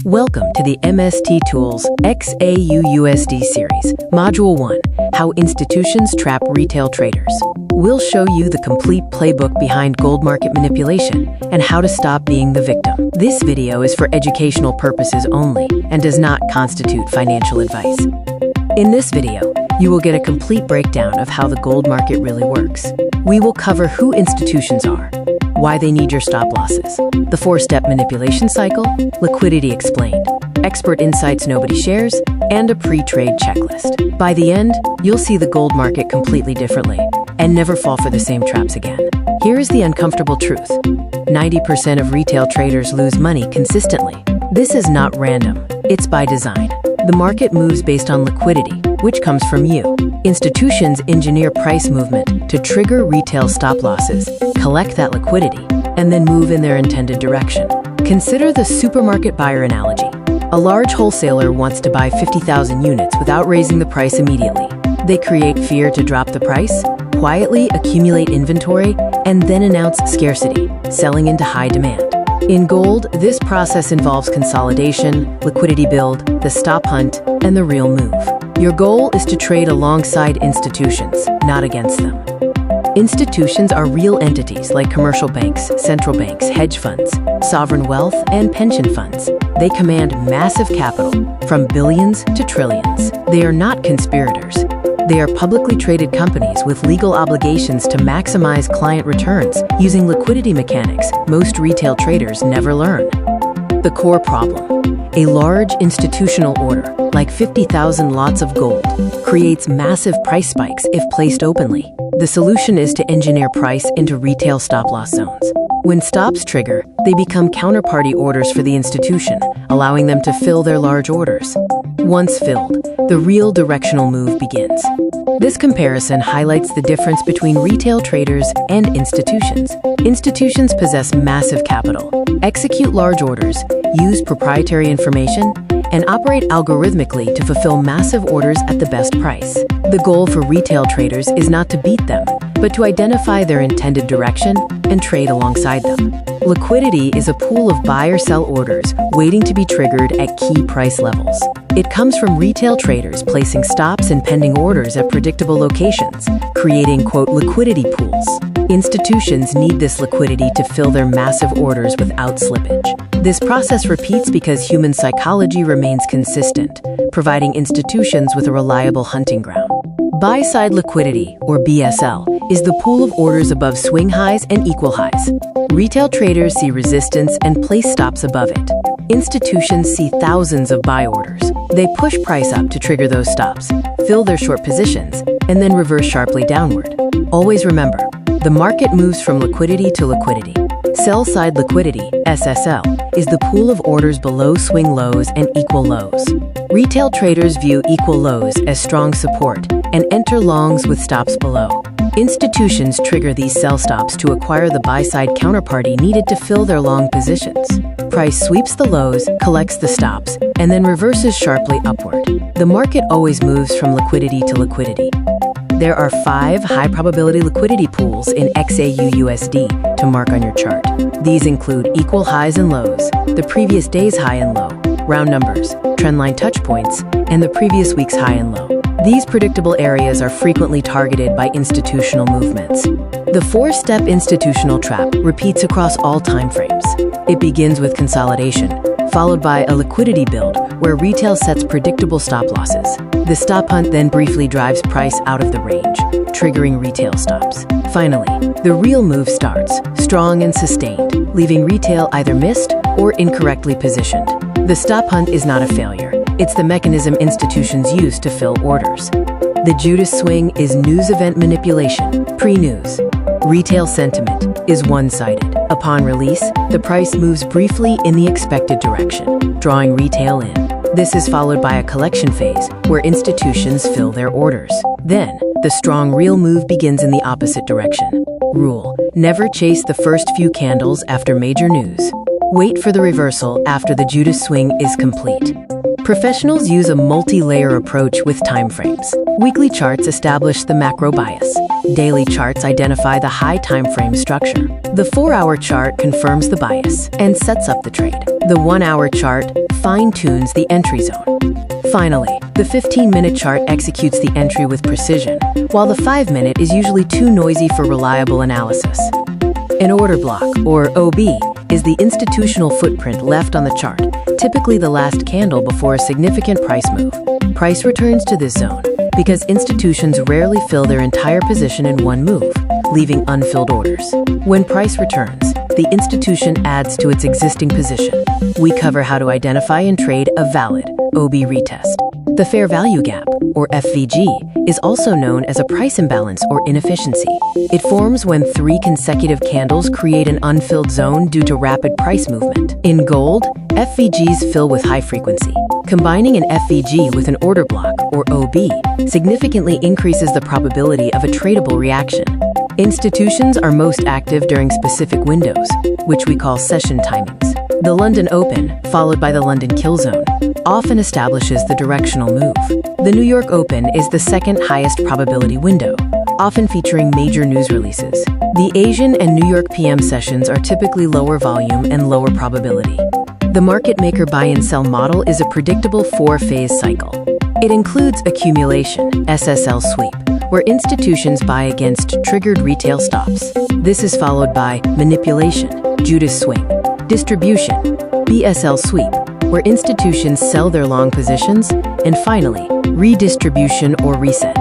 Welcome to the MST TOOLS XAUUSD Series, Module 1, How Institutions Trap Retail Traders. We'll show you the complete playbook behind gold market manipulation and how to stop being the victim. This video is for educational purposes only and does not constitute financial advice. In this video, you will get a complete breakdown of how the gold market really works. We will cover who institutions are, why they need your stop losses, the 4-step manipulation cycle, liquidity explained, expert insights nobody shares, and a pre-trade checklist. By the end, you'll see the gold market completely differently and never fall for the same traps again. Here is the uncomfortable truth. 90% of retail traders lose money consistently. This is not random. It's by design. The market moves based on liquidity, which comes from you. Institutions engineer price movement to trigger retail stop losses, collect that liquidity, and then move in their intended direction. Consider the supermarket buyer analogy. A large wholesaler wants to buy 50,000 units without raising the price immediately. They create fear to drop the price, quietly accumulate inventory, and then announce scarcity, selling into high demand. In gold, this process involves consolidation, liquidity build, the stop hunt, and the real move. Your goal is to trade alongside institutions, not against them. Institutions are real entities like commercial banks, central banks, hedge funds, sovereign wealth, and pension funds. They command massive capital, from billions to trillions. They are not conspirators. They are publicly traded companies with legal obligations to maximize client returns using liquidity mechanics most retail traders never learn. The core problem: a large institutional order, like 50,000 lots of gold, creates massive price spikes if placed openly. The solution is to engineer price into retail stop-loss zones. When stops trigger, they become counterparty orders for the institution, allowing them to fill their large orders. Once filled, the real directional move begins. This comparison highlights the difference between retail traders and institutions. Institutions possess massive capital, execute large orders, use proprietary information, and operate algorithmically to fulfill massive orders at the best price. The goal for retail traders is not to beat them, but to identify their intended direction and trade alongside them. Liquidity is a pool of buy or sell orders waiting to be triggered at key price levels. It comes from retail traders placing stops and pending orders at predictable locations, creating, quote, liquidity pools. Institutions need this liquidity to fill their massive orders without slippage. This process repeats because human psychology remains consistent, providing institutions with a reliable hunting ground. Buy-side liquidity, or BSL, is the pool of orders above swing highs and equal highs. Retail traders see resistance and place stops above it. Institutions see thousands of buy orders. They push price up to trigger those stops, fill their short positions, and then reverse sharply downward. Always remember, the market moves from liquidity to liquidity. Sell-side liquidity, SSL, is the pool of orders below swing lows and equal lows. Retail traders view equal lows as strong support and enter longs with stops below. Institutions trigger these sell stops to acquire the buy-side counterparty needed to fill their long positions. Price sweeps the lows, collects the stops, and then reverses sharply upward. The market always moves from liquidity to liquidity. There are 5 high-probability liquidity pools in XAUUSD to mark on your chart. These include equal highs and lows, the previous day's high and low, round numbers, trendline touch points, and the previous week's high and low. These predictable areas are frequently targeted by institutional movements. The 4-step institutional trap repeats across all timeframes. It begins with consolidation, followed by a liquidity build where retail sets predictable stop losses. The stop hunt then briefly drives price out of the range, triggering retail stops. Finally, the real move starts, strong and sustained, leaving retail either missed or incorrectly positioned. The stop hunt is not a failure. It's the mechanism institutions use to fill orders. The Judas swing is news event manipulation, pre-news. Retail sentiment is one-sided. Upon release, the price moves briefly in the expected direction, drawing retail in. This is followed by a collection phase where institutions fill their orders. Then, the strong real move begins in the opposite direction. Rule: never chase the first few candles after major news. Wait for the reversal after the Judas swing is complete. Professionals use a multi-layer approach with timeframes. Weekly charts establish the macro bias. Daily charts identify the high timeframe structure. The 4-hour chart confirms the bias and sets up the trade. The 1-hour chart fine-tunes the entry zone. Finally, the 15-minute chart executes the entry with precision, while the 5-minute is usually too noisy for reliable analysis. An order block, or OB, is the institutional footprint left on the chart, typically the last candle before a significant price move. Price returns to this zone because institutions rarely fill their entire position in one move, leaving unfilled orders. When price returns, the institution adds to its existing position. We cover how to identify and trade a valid OB retest. The fair value gap, or FVG, is also known as a price imbalance or inefficiency. It forms when 3 consecutive candles create an unfilled zone due to rapid price movement. In gold, FVGs fill with high frequency. Combining an FVG with an order block, or OB, significantly increases the probability of a tradable reaction. Institutions are most active during specific windows, which we call session timings. The London Open, followed by the London Kill Zone, often establishes the directional move. The New York Open is the second highest probability window, often featuring major news releases. The Asian and New York PM sessions are typically lower volume and lower probability. The market maker buy and sell model is a predictable 4-phase cycle. It includes accumulation, SSL sweep, where institutions buy against triggered retail stops. This is followed by manipulation, Judas swing, distribution, BSL sweep, where institutions sell their long positions, and finally, redistribution or reset.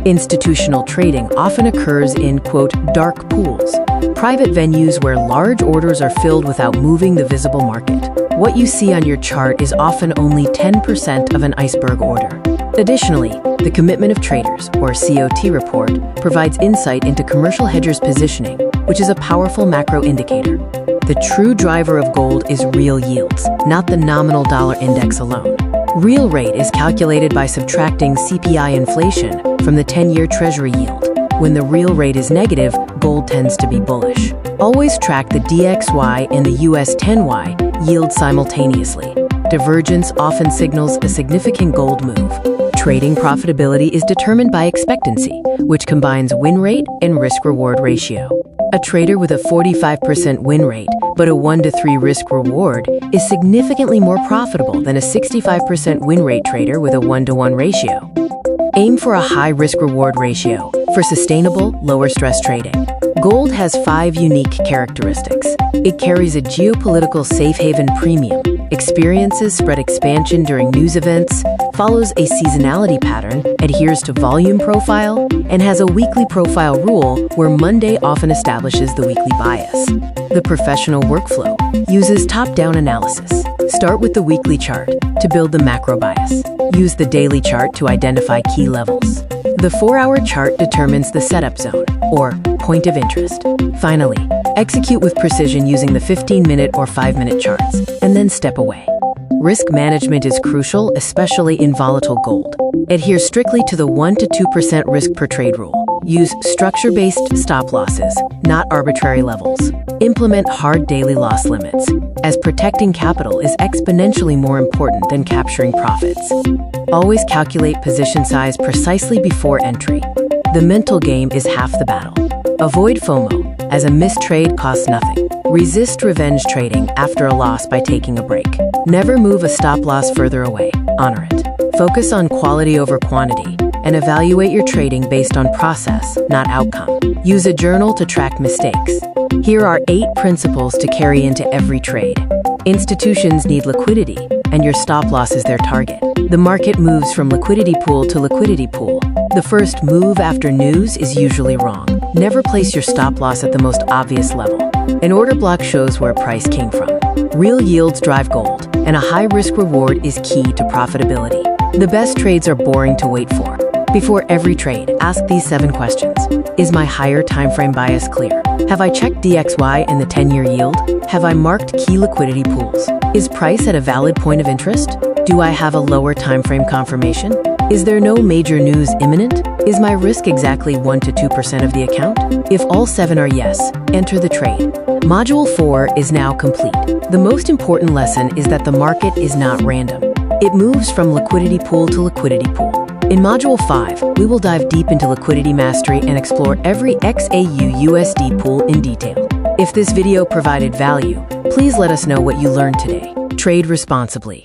Institutional trading often occurs in, quote, dark pools, private venues where large orders are filled without moving the visible market. What you see on your chart is often only 10% of an iceberg order. Additionally, the Commitment of Traders, or COT report, provides insight into commercial hedgers' positioning, which is a powerful macro indicator. The true driver of gold is real yields, not the nominal dollar index alone. Real rate is calculated by subtracting CPI inflation from the 10-year Treasury yield. When the real rate is negative, gold tends to be bullish. Always track the DXY and the US 10Y yield simultaneously. Divergence often signals a significant gold move. Trading profitability is determined by expectancy, which combines win rate and risk-reward ratio. A trader with a 45% win rate but a 1-to-3 risk-reward is significantly more profitable than a 65% win rate trader with a 1-to-1 ratio. Aim for a high risk-reward ratio for sustainable, lower-stress trading. Gold has 5 unique characteristics. It carries a geopolitical safe haven premium, experiences spread expansion during news events, follows a seasonality pattern, adheres to volume profile, and has a weekly profile rule where Monday often establishes the weekly bias. The professional workflow uses top-down analysis. Start with the weekly chart to build the macro bias. Use the daily chart to identify key levels. The 4-hour chart determines the setup zone, or point of interest. Finally, execute with precision using the 15-minute or 5-minute charts, and then step away. Risk management is crucial, especially in volatile gold. Adhere strictly to the 1-to 2% risk per trade rule. Use structure-based stop losses, not arbitrary levels. Implement hard daily loss limits, as protecting capital is exponentially more important than capturing profits. Always calculate position size precisely before entry. The mental game is half the battle. Avoid FOMO, as a missed trade costs nothing. Resist revenge trading after a loss by taking a break. Never move a stop loss further away. Honor it. Focus on quality over quantity, and evaluate your trading based on process, not outcome. Use a journal to track mistakes. Here are 8 principles to carry into every trade. Institutions need liquidity, and your stop loss is their target. The market moves from liquidity pool to liquidity pool. The first move after news is usually wrong. Never place your stop loss at the most obvious level. An order block shows where price came from. Real yields drive gold, and a high risk reward is key to profitability. The best trades are boring to wait for. Before every trade, ask these 7 questions. Is my higher timeframe bias clear? Have I checked DXY and the 10-year yield? Have I marked key liquidity pools? Is price at a valid point of interest? Do I have a lower timeframe confirmation? Is there no major news imminent? Is my risk exactly 1-to 2% of the account? If all 7 are yes, enter the trade. Module 4 is now complete. The most important lesson is that the market is not random. It moves from liquidity pool to liquidity pool. In Module 5, we will dive deep into liquidity mastery and explore every XAUUSD pool in detail. If this video provided value, please let us know what you learned today. Trade responsibly.